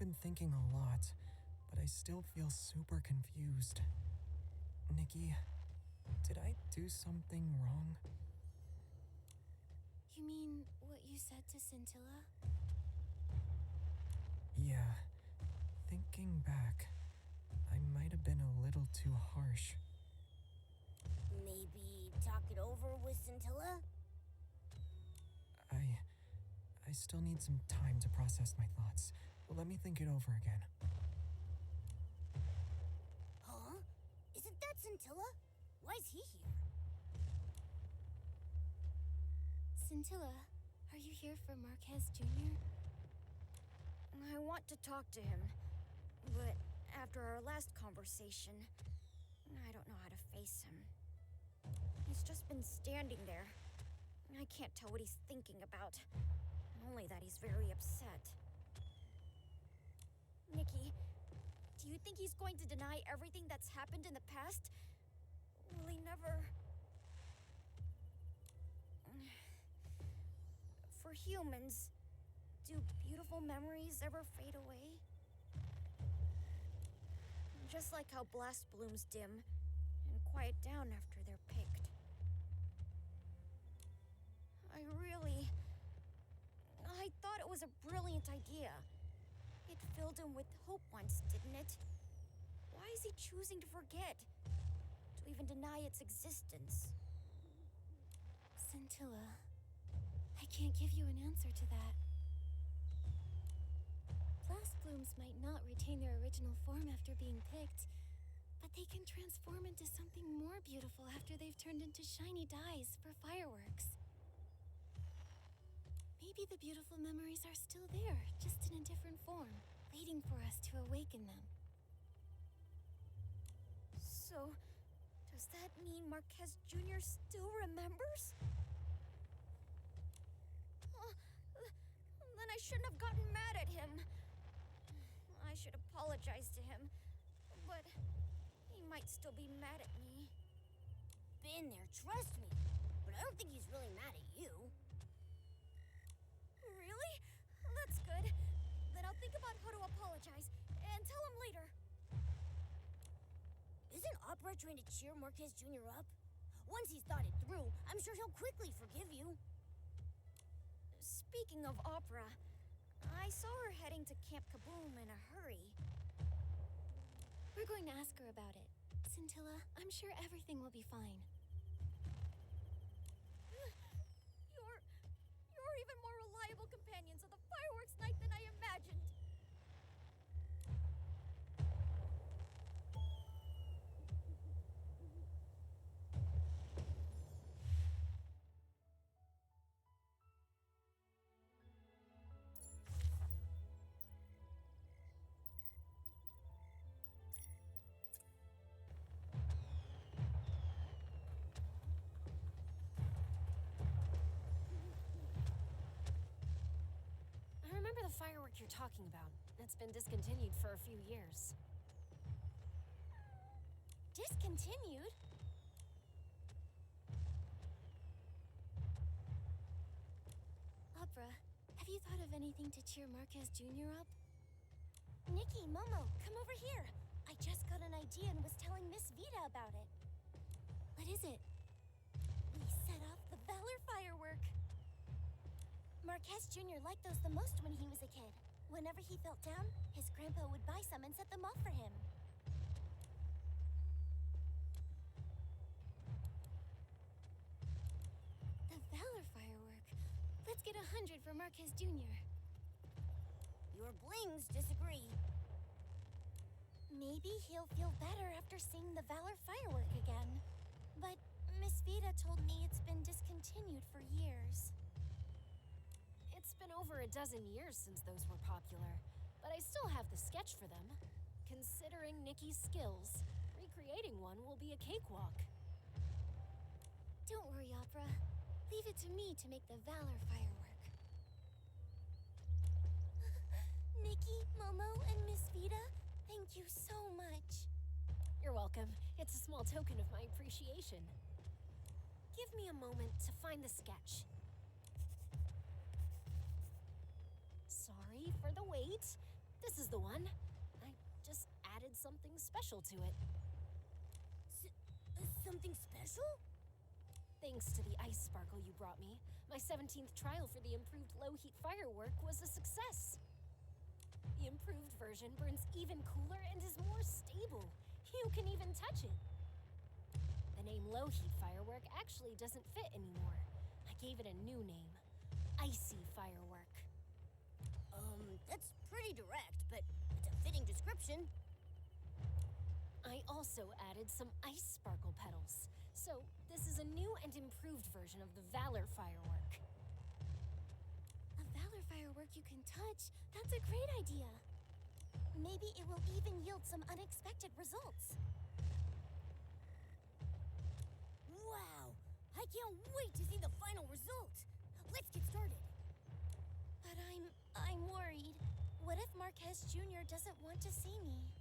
been thinking a lot, but I still feel super confused. Nikki, did I do something wrong? You mean what you said to Scintilla? Yeah, thinking back, I might have been a little too harsh. Maybe talk it over with Scintilla? I still need some time to process my thoughts. Let me think it over again. Huh? Isn't that Scintilla? Why is he here? Scintilla, are you here for Marquez Jr.? I want to talk to him, but after our last conversation, I don't know how to face him. He's just been standing there. I can't tell what he's thinking about, only that he's very upset. Nikki, do you think he's going to deny everything that's happened in the past? Will he never... For humans, do beautiful memories ever fade away? Just like how blast blooms dim and quiet down after they're picked. I thought it was a brilliant idea. It filled him with hope once, didn't it? Why is he choosing to forget? To even deny its existence? Scintilla, I can't give you an answer to that. Blast blooms might not retain their original form after being picked, but they can transform into something more beautiful after they've turned into shiny dyes for fireworks. Maybe the beautiful memories are still there, just in a different form, waiting for us to awaken them. So, does that mean Marquez Jr. still remembers? Then I shouldn't have gotten mad at him. I should apologize to him, but he might still be mad at me. Been there, trust me. But I don't think he's really mad at you. Really? That's good. Then I'll think about how to apologize and tell him later. Isn't Opera trying to cheer Marquez Jr. up? Once he's thought it through, I'm sure he'll quickly forgive you. Speaking of Opera, I saw her heading to Camp Kaboom in a hurry. We're going to ask her about it. Scintilla, I'm sure everything will be fine. You're even more reliable companions of the fireworks night than I imagined. The firework you're talking about. It's been discontinued for a few years. Discontinued? Opera, have you thought of anything to cheer Marquez Jr. up? Nikki, Momo, come over here. I just got an idea and was telling Miss Vita about it. What is it? We set off the Valor firework. Marquez Jr. liked those the most when he was a kid. Whenever he felt down, his grandpa would buy some and set them off for him. The Valor firework. Let's get 100 for Marquez Jr. Your blings disagree. Maybe he'll feel better after seeing the Valor firework again. But Miss Vita told me it's been discontinued for years. It's been over a dozen years since those were popular, but I still have the sketch for them. Considering Nikki's skills, recreating one will be a cakewalk. Don't worry, Opera. Leave it to me to make the Valor firework. Nikki, Momo, and Miss Vita, thank you so much. You're welcome. It's a small token of my appreciation. Give me a moment to find the sketch. Sorry for the wait. This is the one. I just added something special to it. Something special? Thanks to the ice sparkle you brought me, my 17th trial for the improved low-heat firework was a success. The improved version burns even cooler and is more stable. You can even touch it. The name low-heat firework actually doesn't fit anymore. I gave it a new name, Icy Firework. That's pretty direct, but it's a fitting description. I also added some ice sparkle petals. So, this is a new and improved version of the Valor Firework. A Valor firework you can touch? That's a great idea. Maybe it will even yield some unexpected results. Wow! I can't wait to see the final result! Let's get started! But I'm worried. What if Marquez Jr. doesn't want to see me?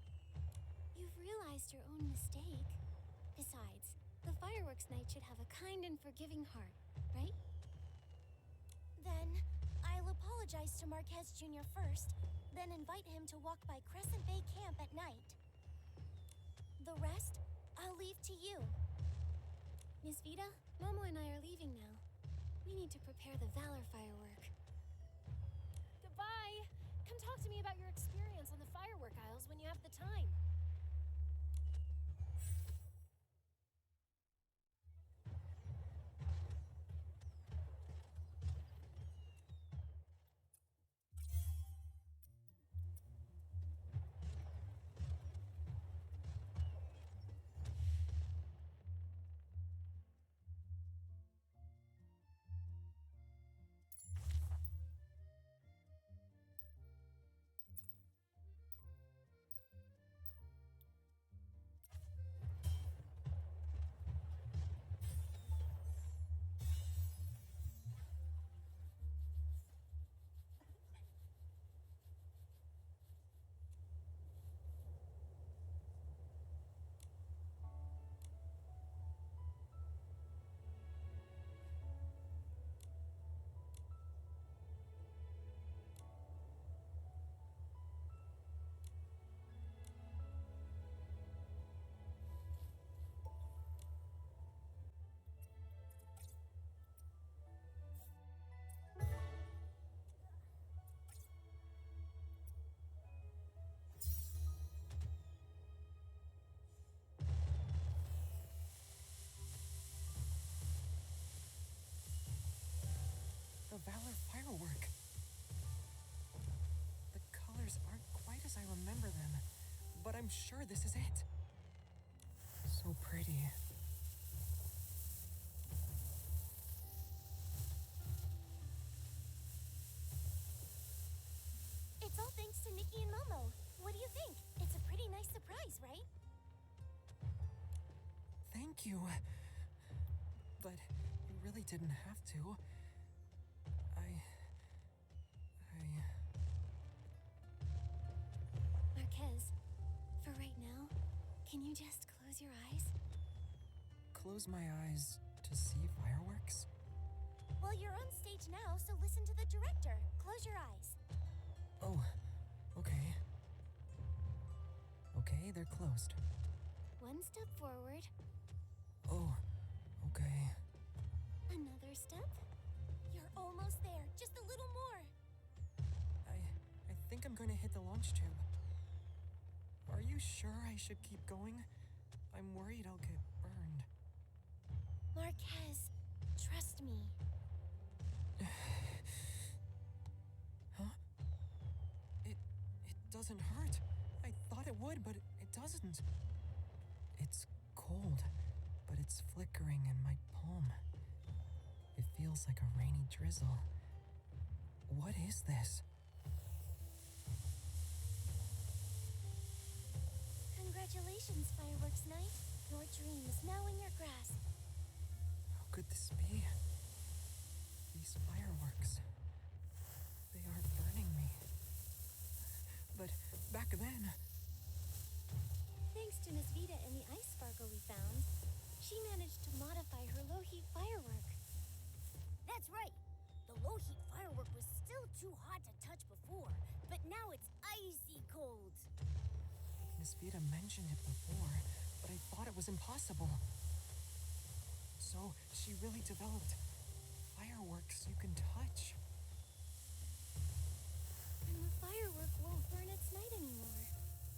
You've realized your own mistake. Besides, the fireworks night should have a kind and forgiving heart, right? Then, I'll apologize to Marquez Jr. first, then invite him to walk by Crescent Bay Camp at night. The rest, I'll leave to you. Miss Vita, Momo and I are leaving now. We need to prepare the Valor firework. Goodbye! Come talk to me about your experience on the firework aisles when you have the time. The Valor firework. The colors aren't quite as I remember them, but I'm sure this is it. So pretty. It's all thanks to Nikki and Momo. What do you think? It's a pretty nice surprise, right? Thank you. But you really didn't have to. Marquez, for right now, can you just close your eyes? Close my eyes to see fireworks? Well, you're on stage now, so listen to the director. Close your eyes. Oh, okay. Okay, they're closed. One step forward, Oh, okay. another step. You're almost there, just a little more. I think I'm gonna hit the launch tube. Are you sure I should keep going? I'm worried I'll get burned. Marquez, trust me. Huh? It doesn't hurt. I thought it would, but it doesn't. It's cold, but it's flickering in my palm. It feels like a rainy drizzle. What is this? Congratulations, Fireworks Night. Your dream is now in your grasp. How could this be? These fireworks. They aren't burning me. But back then... Thanks to Miss Vita and the ice sparkle we found, she managed to modify her low-heat firework. That's right! The low-heat firework was still too hot to touch before, but now it's icy Miss Vita mentioned it before, but I thought it was impossible. So, she really developed fireworks you can touch. And the firework won't burn its night anymore.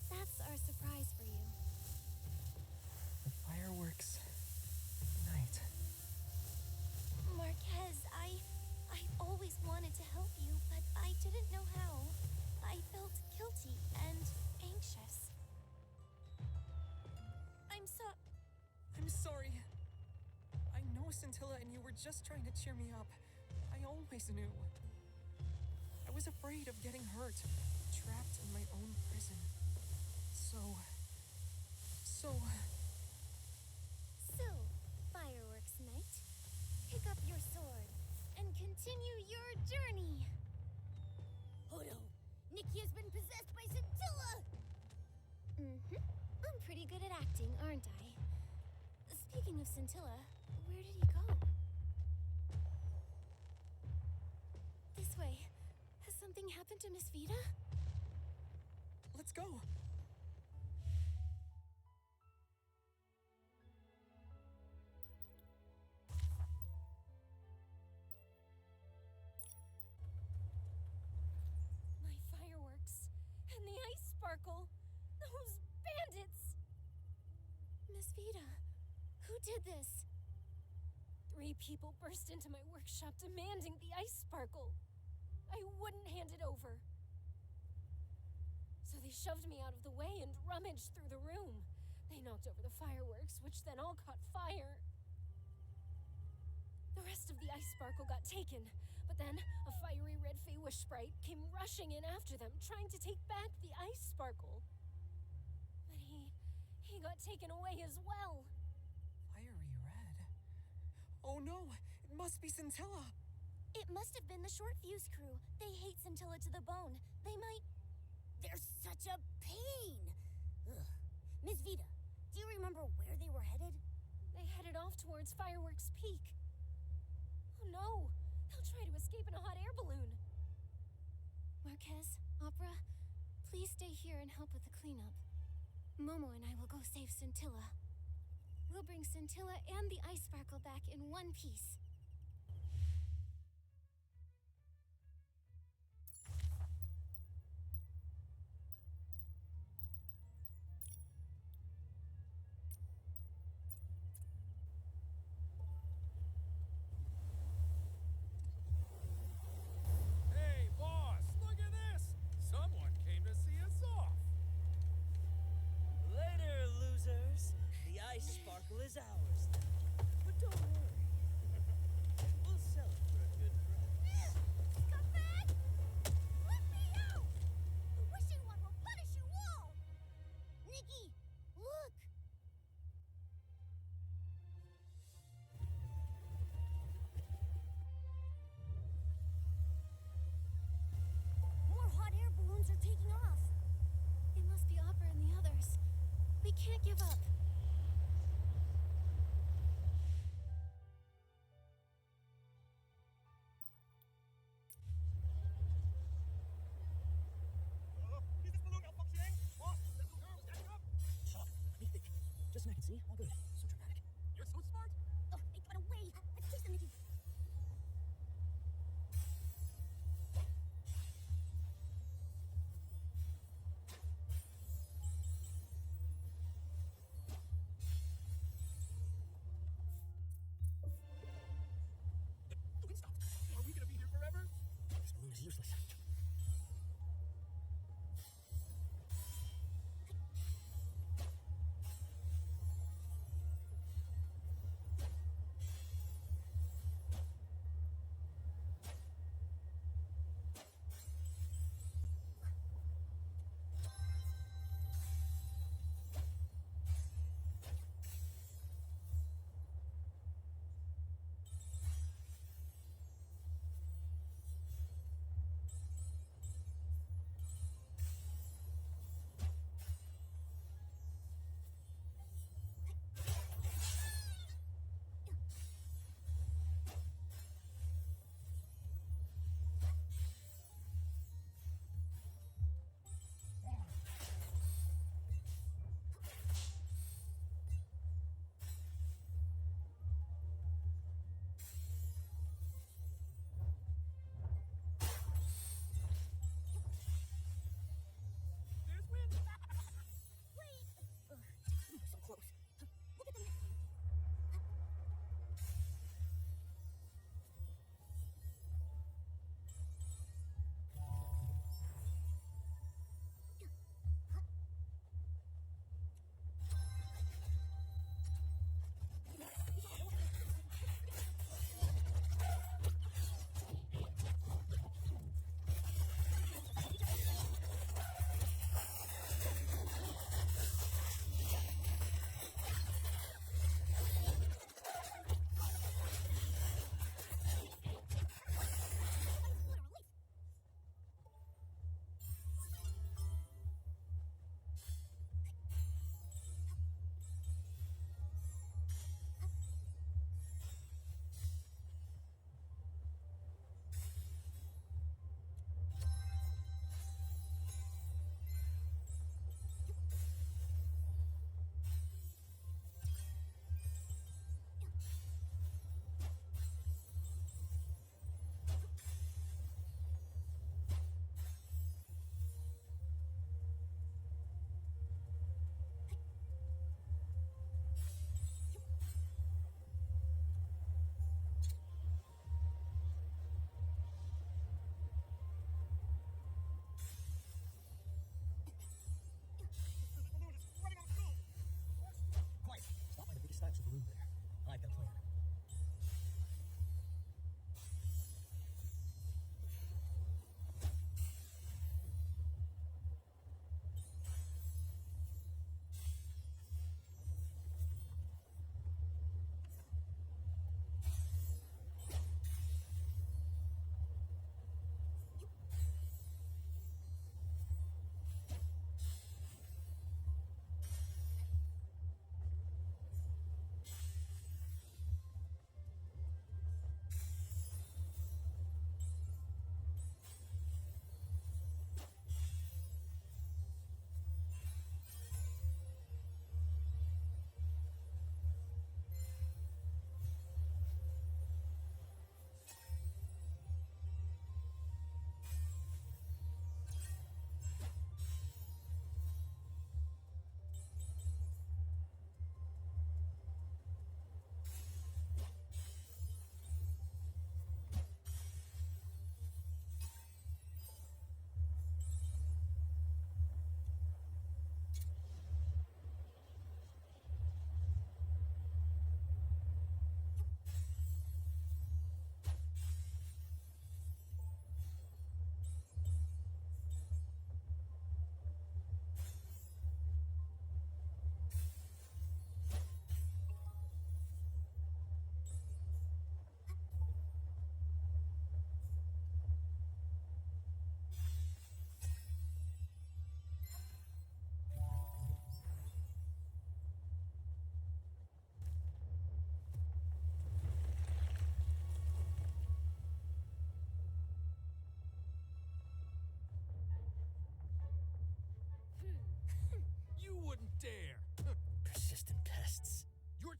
That's our surprise for you. The fireworks night. Marquez, I've always wanted to help you, but I didn't know how. I felt guilty and anxious. I'm sorry. I know Scintilla and you were just trying to cheer me up. I always knew. I was afraid of getting hurt, trapped in my own prison. So, fireworks night. Pick up your sword and continue your journey. Oh no! Nikki has been possessed by Scintilla! I'm pretty good at acting, aren't I? Speaking of Scintilla, where did he go? This way. Has something happened to Miss Vita? let's go. My fireworks and the ice sparkle. Those bandits! Miss Vita, who did this? 3 people burst into my workshop demanding the ice sparkle. I wouldn't hand it over. So they shoved me out of the way and rummaged through the room. They knocked over the fireworks, which then all caught fire. The rest of the ice sparkle got taken, but then a fiery red fey wish sprite came rushing in after them, trying to take back the ice sparkle. But he got taken away as well. Fiery red. Oh no, it must be Scintilla. It must have been the short fuse crew. They hate Scintilla to the bone. They might... They're such a pain! Ugh. Miss Vita, do you remember where they were headed? They headed off towards Fireworks Peak. Oh no! They'll try to escape in a hot air balloon. Marquez, Opera, please stay here and help with the cleanup. Momo and I will go save Scintilla. We'll bring Scintilla and the ice sparkle back in one piece. Hey, boss, look at this! Someone came to see us off. Later, losers. The ice sparkle is ours now. But don't worry. We'll sell it for a good price. Come back! Let me out! The wishing one will punish you all! Nikki, look! More hot air balloons are taking off. It must be Opera and the others. We can't give up. Is this balloon malfunctioning? Boss, that little girl was acting up. Shut up. Let me think. Just a second, see? All good. So dramatic. You're so smart. Oh, they got away. Let's chase them, Nikki.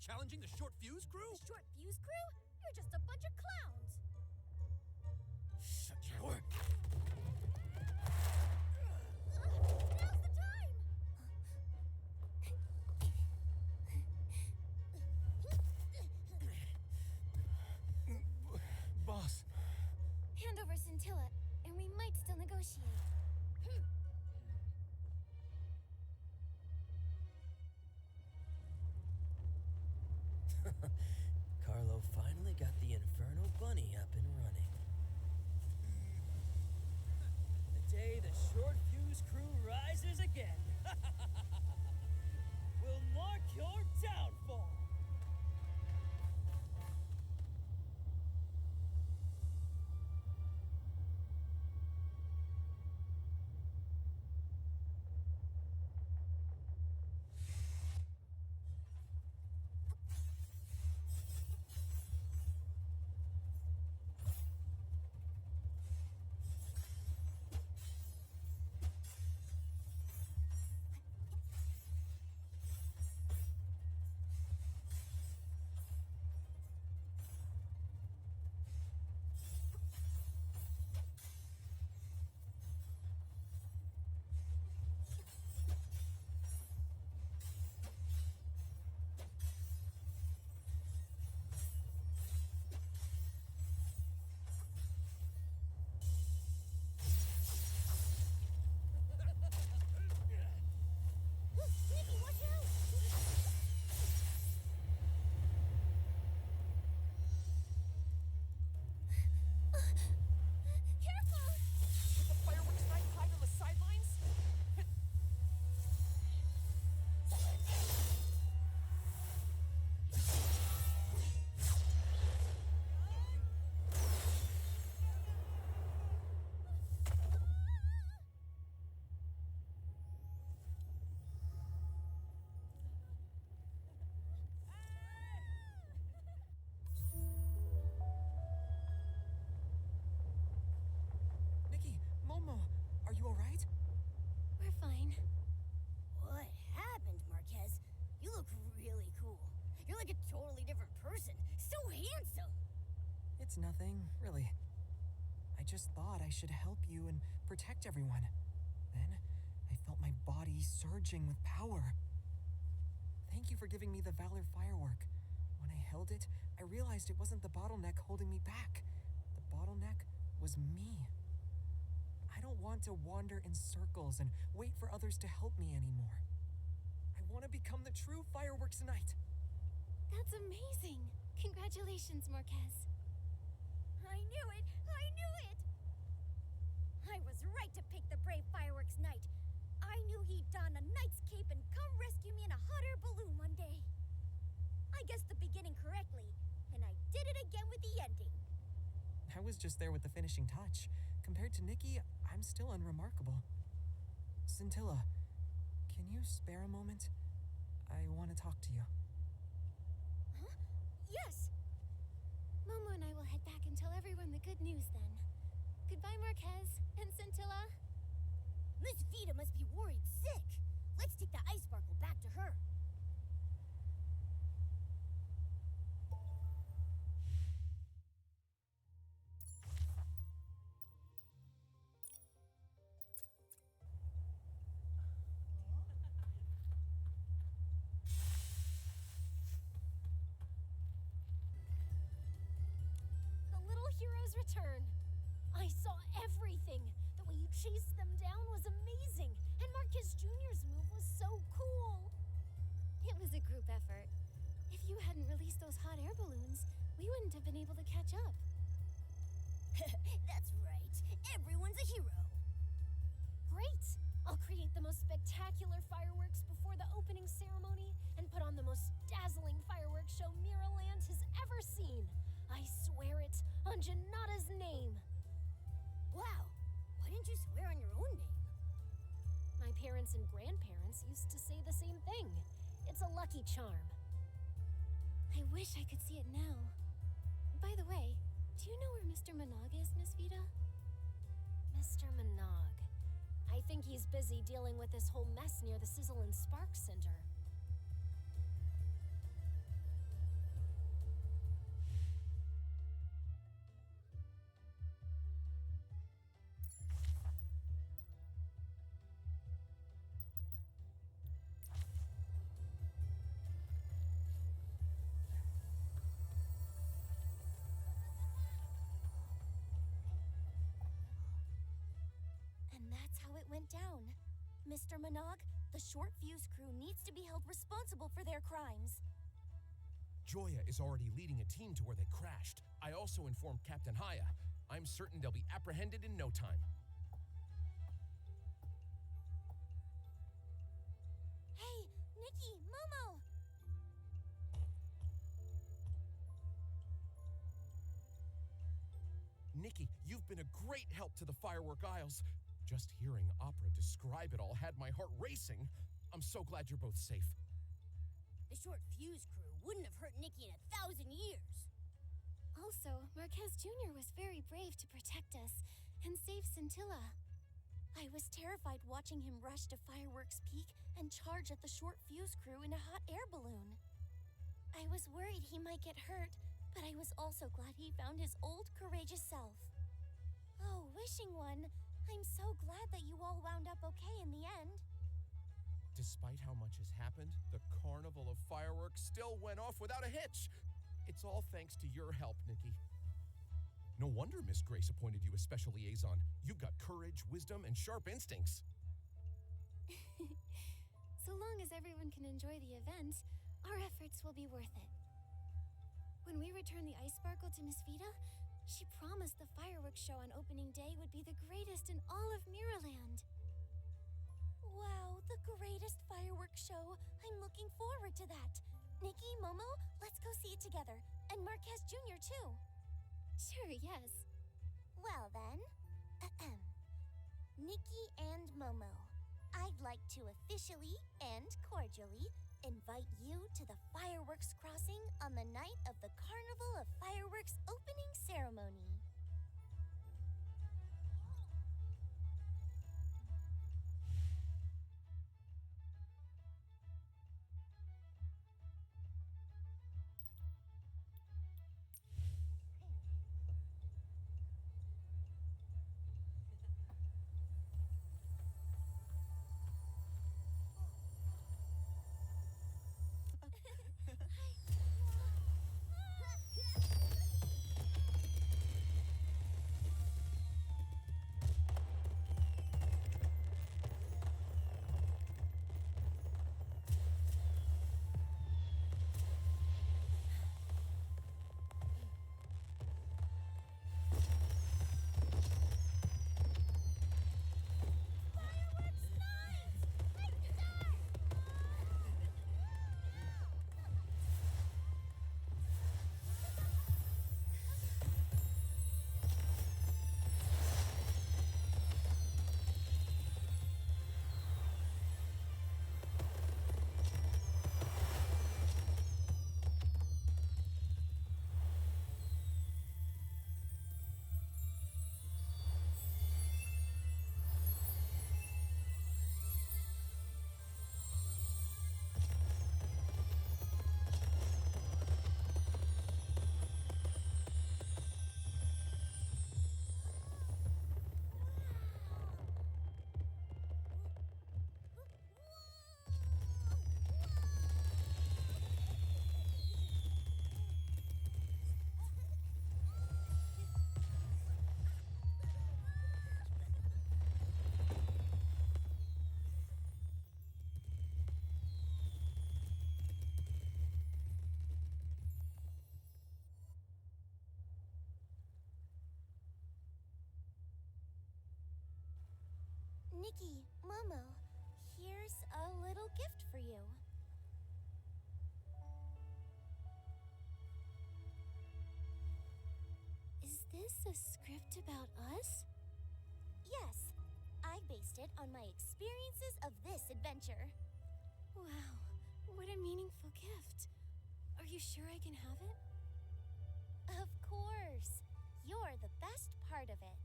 challenging the short fuse crew? The short fuse crew? You're just a bunch of clowns. Shut your door. Now's the time! Boss. Hand over Scintilla, and we might still negotiate. Carlo finally got the Inferno Bunny up and running. The day the short fuse crew rises again will mark your downfall. Nikki, watch out! Careful! With the fireworks night hide on the sidelines? Nikki, Momo, are you alright? We're fine. What happened, Marquez? You look really cool. You're like a totally different person. So handsome. It's nothing, really. I just thought I should help you and protect everyone. Then, I felt my body surging with power. Thank you for giving me the Valor firework. When I held it, I realized it wasn't the bottleneck holding me back. The bottleneck was me. I don't want to wander in circles and wait for others to help me anymore. I want to become the true fireworks knight. That's amazing. Congratulations, Marquez. I knew it! I knew it! I was right to pick the brave fireworks knight. I knew he'd don a knight's cape and come rescue me in a hot air balloon one day. I guessed the beginning correctly, and I did it again with the ending. I was just there with the finishing touch. Compared to Nikki, I'm still unremarkable. Scintilla, can you spare a moment? I want to talk to you. Huh? Yes! Momo and I will head back and tell everyone the good news then. Goodbye, Marquez and Scintilla. Miss Vita must be worried sick. Let's take the ice sparkle back to her. The little heroes return. I saw everything. The way you chased them down was amazing. And Marcus Jr.'s move was so cool. It was a group effort. If you hadn't released those hot air balloons, we wouldn't have been able to catch up. That's right. Everyone's a hero. Great! I'll create the most spectacular fireworks before the opening ceremony and put on the most dazzling fireworks show Miraland has ever seen. I swear it on Janata's name. Wow. Why didn't you swear on your own name? My parents and grandparents used to say the same thing. It's a lucky charm. I wish I could see it now. By the way, do you know where Mr. Monog is, Miss Vita? Mr. Monog. I think he's busy dealing with this whole mess near the Sizzle and Spark Center. And that's how it went down. Mr. Minogue, the short fuse crew needs to be held responsible for their crimes. Joya is already leading a team to where they crashed. I also informed Captain Haya. I'm certain they'll be apprehended in no time. Hey, Nikki, Momo! Nikki, you've been a great help to the Firework Isles. Just hearing Opera describe it all had my heart racing. I'm so glad you're both safe. The short fuse crew wouldn't have hurt Nikki in 1,000 years. Also, Marquez Jr. was very brave to protect us and save Scintilla. I was terrified watching him rush to Fireworks Peak and charge at the short fuse crew in a hot air balloon. I was worried he might get hurt, but I was also glad he found his old courageous self. Oh, Wishing One, I'm so glad that you all wound up okay in the end. Despite how much has happened, the Carnival of Fireworks still went off without a hitch. It's all thanks to your help, Nikki. No wonder Miss Grace appointed you as special liaison. You've got courage, wisdom, and sharp instincts. So long as everyone can enjoy the event, our efforts will be worth it. When we return the ice sparkle to Miss Vida, she promised the fireworks show on opening day would be the greatest in all of Miraland. Wow, the greatest fireworks show. I'm looking forward to that. Nikki, Momo, let's go see it together. And Marquez Jr. too. Sure, yes. Well then, Nikki and Momo, I'd like to officially and cordially invite you to the fireworks crossing on the night of the Carnival of Fireworks opening ceremony. Nikki, Momo, here's a little gift for you. Is this a script about us? Yes, I based it on my experiences of this adventure. Wow, what a meaningful gift. Are you sure I can have it? Of course. You're the best part of it.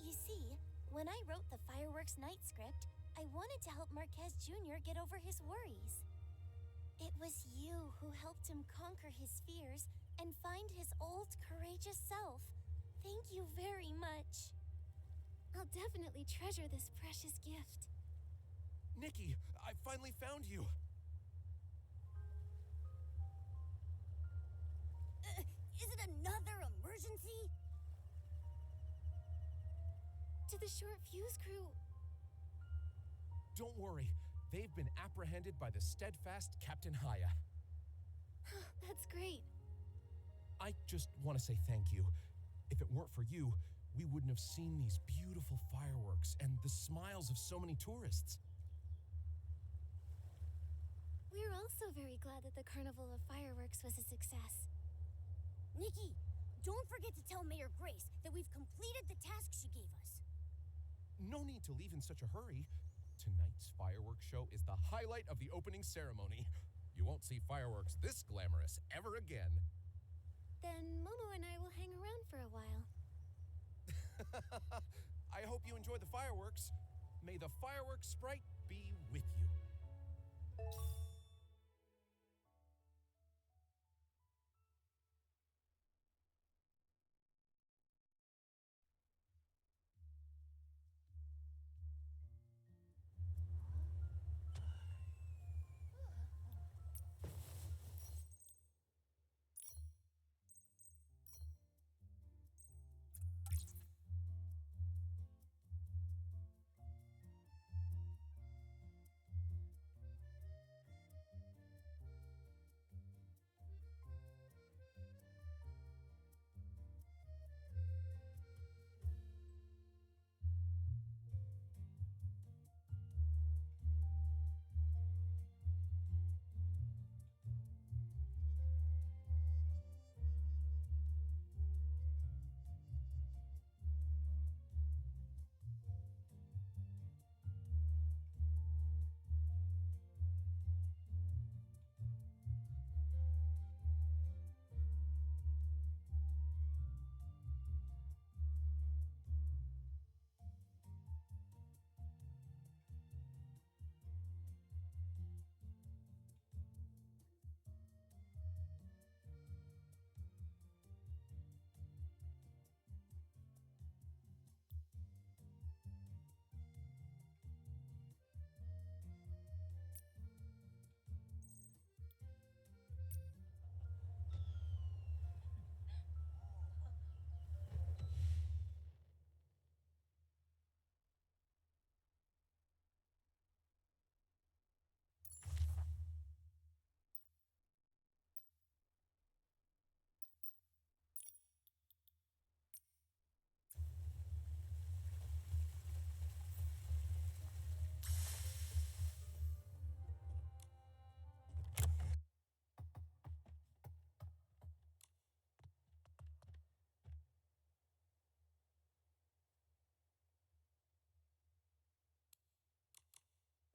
You see, when I wrote the Fireworks Night script, I wanted to help Marquez Jr. get over his worries. It was you who helped him conquer his fears and find his old courageous self. Thank you very much. I'll definitely treasure this precious gift. Nikki, I finally found you. Is it another emergency? Did the short fuse crew... Don't worry, they've been apprehended by the steadfast Captain Haya. That's great. I just want to say thank you. If it weren't for you, we wouldn't have seen these beautiful fireworks and the smiles of so many tourists. We're also very glad that the Carnival of Fireworks was a success. Nikki, don't forget to tell Mayor Grace that we've completed the task she gave us. No need to leave in such a hurry. Tonight's fireworks show is the highlight of the opening ceremony. You won't see fireworks this glamorous ever again. Then Momo and I will hang around for a while. I hope you enjoy the fireworks. May the fireworks sprite be with you.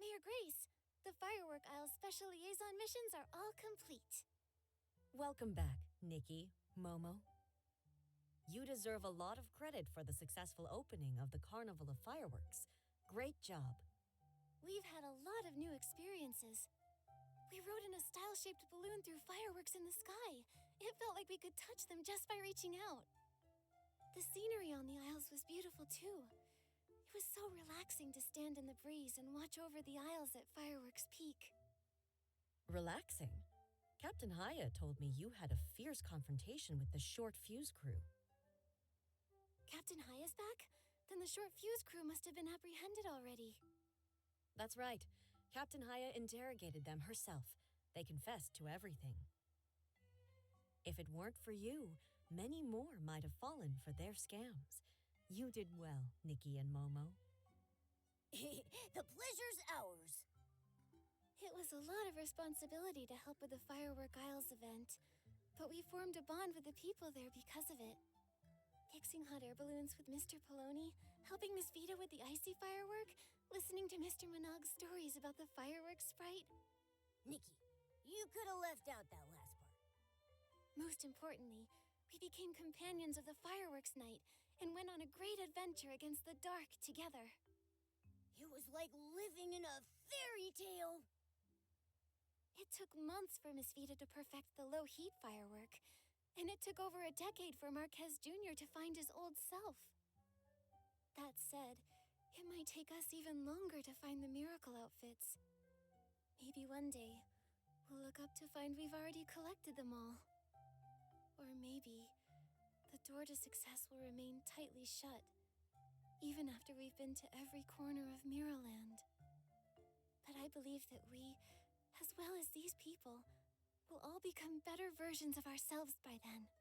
Mayor Grace, the Firework Isle's special liaison missions are all complete. Welcome back, Nikki, Momo. You deserve a lot of credit for the successful opening of the Carnival of Fireworks. Great job. We've had a lot of new experiences. We rode in a style-shaped balloon through fireworks in the sky. It felt like we could touch them just by reaching out. The scenery on the Isles was beautiful too. It was so relaxing to stand in the breeze and watch over the Isles at Fireworks Peak. Relaxing? Captain Haya told me you had a fierce confrontation with the short fuse crew. Captain Haya's back? Then the short fuse crew must have been apprehended already. That's right. Captain Haya interrogated them herself. They confessed to everything. If it weren't for you, many more might have fallen for their scams. You did well, Nikki and Momo. The pleasure's ours. It was a lot of responsibility to help with the Firework Isles event, but we formed a bond with the people there because of it. Fixing hot air balloons with Mr. Poloni, helping Miss Vita with the icy firework, listening to Mr. Monog's stories about the fireworks sprite. Nikki, you could have left out that last part. Most importantly, we became companions of the fireworks night and went on a great adventure against the dark together. It was like living in a fairy tale. It took months for Miss Vita to perfect the low-heat firework, and it took over a decade for Marquez Jr. to find his old self. That said, it might take us even longer to find the miracle outfits. Maybe one day, we'll look up to find we've already collected them all. Or maybe the door to success will remain tightly shut, even after we've been to every corner of Mirrorland. But I believe that we, as well as these people, will all become better versions of ourselves by then.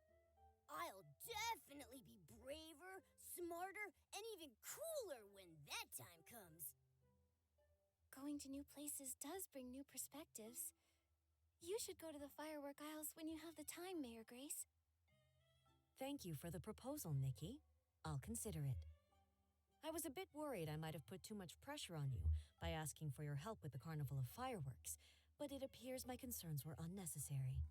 I'll definitely be braver, smarter, and even cooler when that time comes. Going to new places does bring new perspectives. You should go to the firework aisles when you have the time, Mayor Grace. Thank you for the proposal, Nikki. I'll consider it. I was a bit worried I might have put too much pressure on you by asking for your help with the Carnival of Fireworks, but it appears my concerns were unnecessary.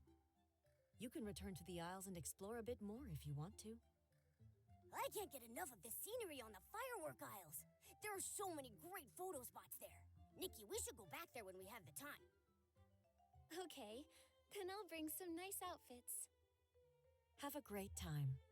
You can return to the aisles and explore a bit more if you want to. I can't get enough of the scenery on the firework aisles. There are so many great photo spots there. Nikki, we should go back there when we have the time. Okay, then I'll bring some nice outfits. Have a great time.